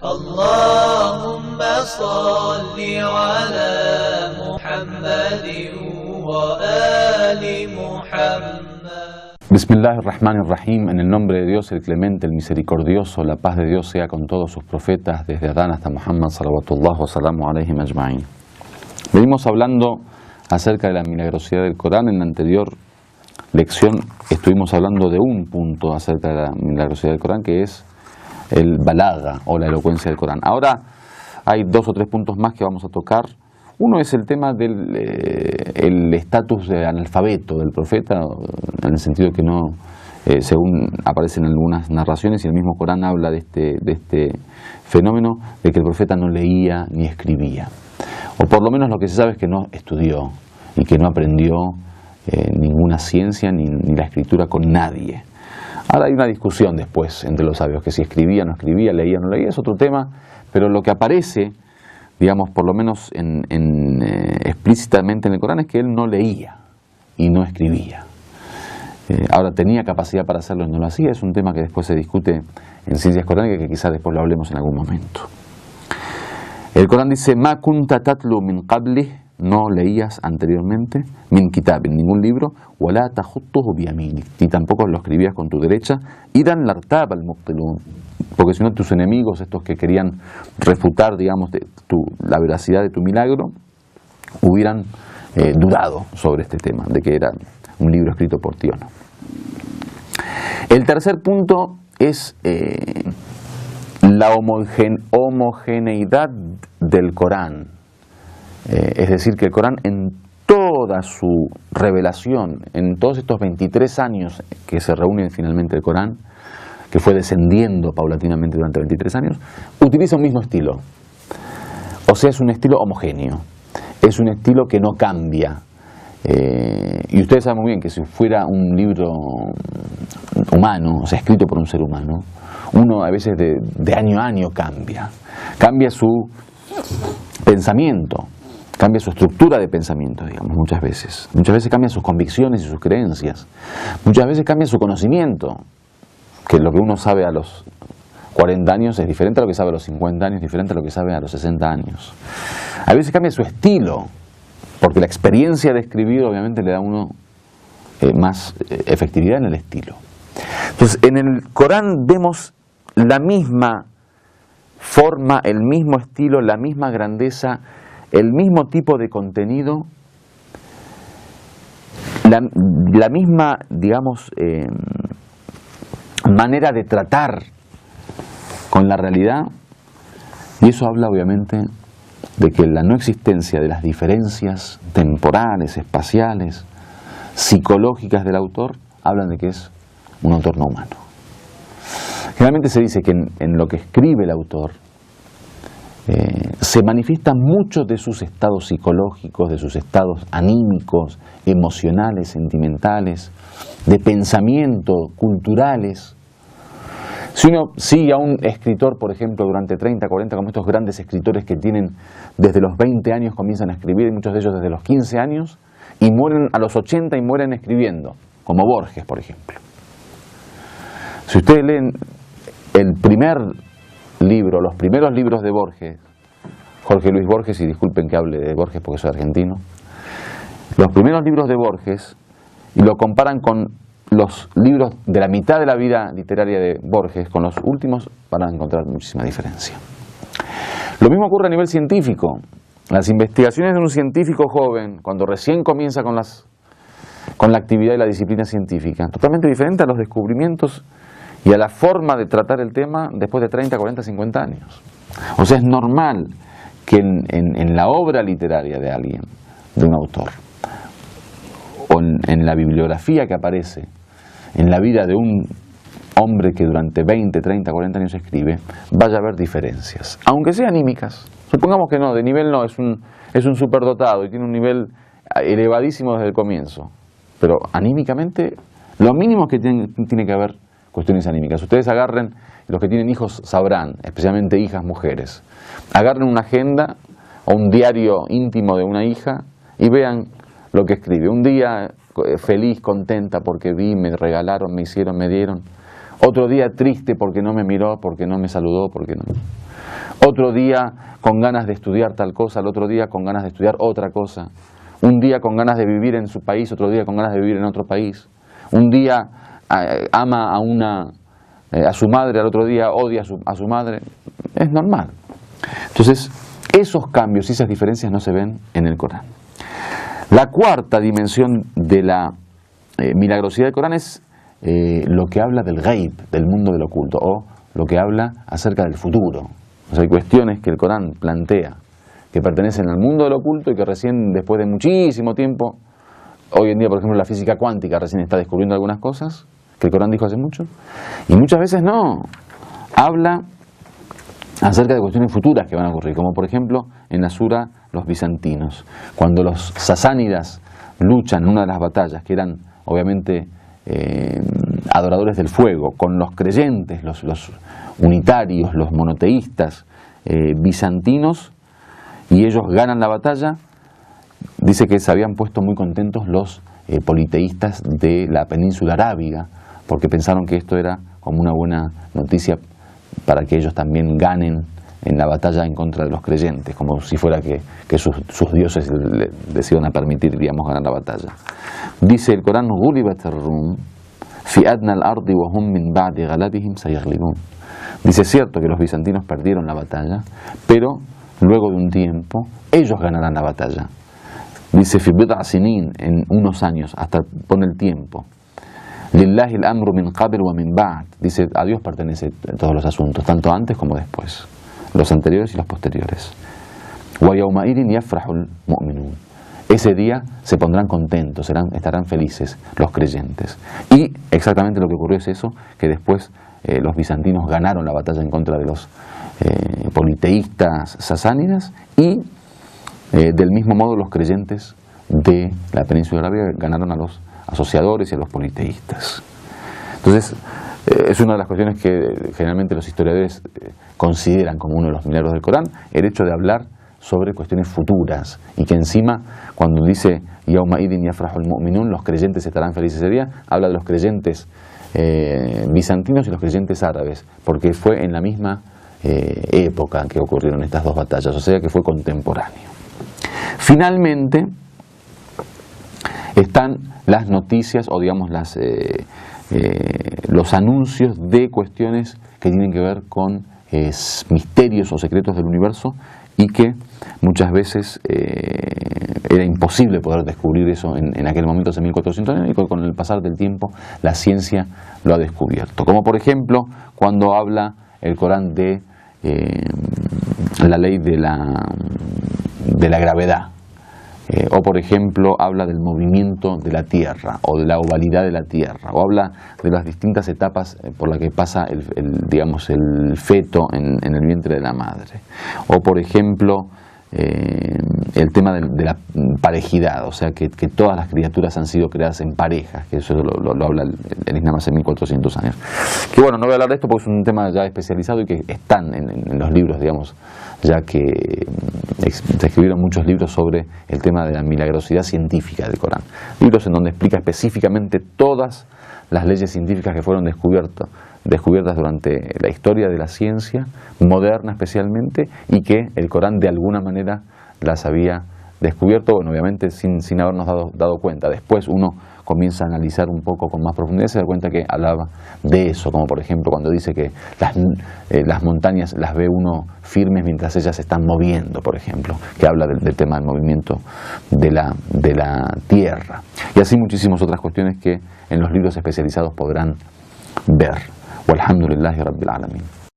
اللهم صل على محمد وآل محمد. Bismillahirrahmanirrahim. En el nombre de Dios, el clemente, el misericordioso, la paz de Dios sea con todos sus profetas, desde Adán hasta Muhammad, salawatullah wa salamu alayhim ajma'in. Venimos hablando acerca de la milagrosidad del Corán. En la anterior lección estuvimos hablando de un punto acerca de la milagrosidad del Corán, que es el balaga o la elocuencia del Corán. Ahora hay dos o tres puntos más que vamos a tocar. Uno es el tema del estatus de analfabeto del profeta, en el sentido que no, según aparecen algunas narraciones, y el mismo Corán habla de este fenómeno, de que el profeta no leía ni escribía. O por lo menos lo que se sabe es que no estudió y que no aprendió ninguna ciencia ni la escritura con nadie. Ahora hay una discusión después entre los sabios, que si escribía, no escribía, leía, no leía, es otro tema, pero lo que aparece, digamos, por lo menos explícitamente en el Corán, es que él no leía y no escribía. Ahora, tenía capacidad para hacerlo y no lo hacía, es un tema que después se discute en ciencias coránicas, que quizás después lo hablemos en algún momento. El Corán dice: Ma kunta tatlu min qablih, no leías anteriormente, min kitab, en ningún libro, wala takhuttuhu biyaminik, ni tampoco lo escribías con tu derecha, idan lartaba al mubtilun, porque si no tus enemigos, estos que querían refutar, digamos, la veracidad de tu milagro, hubieran dudado sobre este tema, de que era un libro escrito por ti o no. El tercer punto es la homogeneidad del Corán. Es decir, que el Corán, en toda su revelación, en todos estos 23 años que se reúne finalmente el Corán, que fue descendiendo paulatinamente durante 23 años, utiliza un mismo estilo. O sea, es un estilo homogéneo, es un estilo que no cambia. Y ustedes saben muy bien que si fuera un libro humano, o sea, escrito por un ser humano, uno a veces de año a año cambia su pensamiento, cambia su estructura de pensamiento, digamos, muchas veces cambia sus convicciones y sus creencias, muchas veces cambia su conocimiento, que lo que uno sabe a los 40 años es diferente a lo que sabe a los 50 años, diferente a lo que sabe a los 60 años. A veces cambia su estilo, porque la experiencia de escribir obviamente le da a uno más efectividad en el estilo. Entonces, en el Corán vemos la misma forma, el mismo estilo, la misma grandeza, el mismo tipo de contenido, la misma, digamos, manera de tratar con la realidad, y eso habla obviamente de que la no existencia de las diferencias temporales, espaciales, psicológicas del autor, hablan de que es un autor no humano. Generalmente se dice que en lo que escribe el autor se manifiestan muchos de sus estados psicológicos, de sus estados anímicos, emocionales, sentimentales, de pensamiento, culturales. Si uno sigue a un escritor, por ejemplo, durante 30, 40, como estos grandes escritores que tienen desde los 20 años comienzan a escribir, y muchos de ellos desde los 15 años, y mueren a los 80 y mueren escribiendo, como Borges, por ejemplo. Si ustedes leen el primer libro, los primeros libros de Borges, Jorge Luis Borges, y disculpen que hable de Borges porque soy argentino, los primeros libros de Borges, y lo comparan con los libros de la mitad de la vida literaria de Borges, con los últimos, van a encontrar muchísima diferencia. Lo mismo ocurre a nivel científico. Las investigaciones de un científico joven, cuando recién comienza con la actividad y la disciplina científica, totalmente diferente a los descubrimientos y a la forma de tratar el tema después de 30, 40, 50 años. O sea, es normal que en la obra literaria de alguien, de un autor, o en la bibliografía que aparece, en la vida de un hombre que durante 20, 30, 40 años escribe, vaya a haber diferencias, aunque sean anímicas. Supongamos que no, de nivel no, es un superdotado y tiene un nivel elevadísimo desde el comienzo, pero anímicamente, lo mínimo que tiene que haber cuestiones anímicas. Ustedes agarren, los que tienen hijos sabrán, especialmente hijas mujeres, agarren una agenda o un diario íntimo de una hija y vean lo que escribe. Un día feliz, contenta porque vi, me regalaron, me hicieron, me dieron. Otro día triste porque no me miró, porque no me saludó, porque no. otro día con ganas de estudiar tal cosa, el otro día con ganas de estudiar otra cosa, un día con ganas de vivir en su país, otro día con ganas de vivir en otro país, un día ama a su madre, al otro día odia a su madre, es normal. Entonces, esos cambios y esas diferencias no se ven en el Corán. La cuarta dimensión de la milagrosidad del Corán es lo que habla del ghaib, del mundo del oculto, o lo que habla acerca del futuro. O sea, hay cuestiones que el Corán plantea que pertenecen al mundo del oculto y que recién, después de muchísimo tiempo, hoy en día, por ejemplo, la física cuántica recién está descubriendo algunas cosas que el Corán dijo hace mucho, y muchas veces no. Habla acerca de cuestiones futuras que van a ocurrir, como por ejemplo en la sura los bizantinos, cuando los sasánidas luchan en una de las batallas, que eran obviamente adoradores del fuego, con los creyentes, los unitarios, los monoteístas bizantinos, y ellos ganan la batalla. Dice que se habían puesto muy contentos los politeístas de la península arábiga, porque pensaron que esto era como una buena noticia para que ellos también ganen en la batalla en contra de los creyentes, como si fuera que sus dioses les iban a permitir, digamos, ganar la batalla. Dice el Corán: "Ghulibat ar-Rum fi adna al-ardi wa hum min ba'di ghalabihim sayaghlibun". Dice, es cierto que los bizantinos perdieron la batalla, pero luego de un tiempo ellos ganarán la batalla. Dice, fi bid'a sinin, en unos años, hasta pone el tiempo. Lillahi al-amru min qabl wa min ba'd. Dice, a Dios pertenece todos los asuntos, tanto antes como después, los anteriores y los posteriores. Wa yawma idin yafrahul mu'minun. Ese día se pondrán contentos, estarán felices los creyentes. Y exactamente lo que ocurrió es eso, que después los bizantinos ganaron la batalla en contra de los politeístas sasánidas, y del mismo modo los creyentes de la península arábiga ganaron a los asociadores y a los politeístas. Entonces, es una de las cuestiones que generalmente los historiadores consideran como uno de los milagros del Corán, el hecho de hablar sobre cuestiones futuras, y que encima, cuando dice Yawma idin yafrahul mu'minun, los creyentes estarán felices ese día, habla de los creyentes bizantinos y los creyentes árabes, porque fue en la misma época que ocurrieron estas dos batallas, o sea que fue contemporáneo. Finalmente están las noticias, o digamos los anuncios de cuestiones que tienen que ver con misterios o secretos del universo, y que muchas veces era imposible poder descubrir eso en aquel momento, hace 1400 años, y con el pasar del tiempo la ciencia lo ha descubierto. Como por ejemplo cuando habla el Corán de la ley de la gravedad, o por ejemplo habla del movimiento de la Tierra, o de la ovalidad de la Tierra, o habla de las distintas etapas por las que pasa el feto en el vientre de la madre, o por ejemplo el tema de la parejidad, o sea que todas las criaturas han sido creadas en parejas, que eso lo habla el Islam hace 1400 años. Que bueno, no voy a hablar de esto porque es un tema ya especializado y que están en los libros, digamos, ya que se escribieron muchos libros sobre el tema de la milagrosidad científica del Corán. Libros en donde explica específicamente todas las leyes científicas que fueron descubiertas durante la historia de la ciencia, moderna especialmente, y que el Corán de alguna manera las había descubierto, bueno, obviamente sin habernos dado cuenta. Después uno comienza a analizar un poco con más profundidad y se da cuenta que hablaba de eso, como por ejemplo cuando dice que las montañas las ve uno firmes mientras ellas se están moviendo, por ejemplo, que habla del tema del movimiento de la Tierra. Y así muchísimas otras cuestiones que en los libros especializados podrán ver. Walhamdulillahi Rabbil Alamin.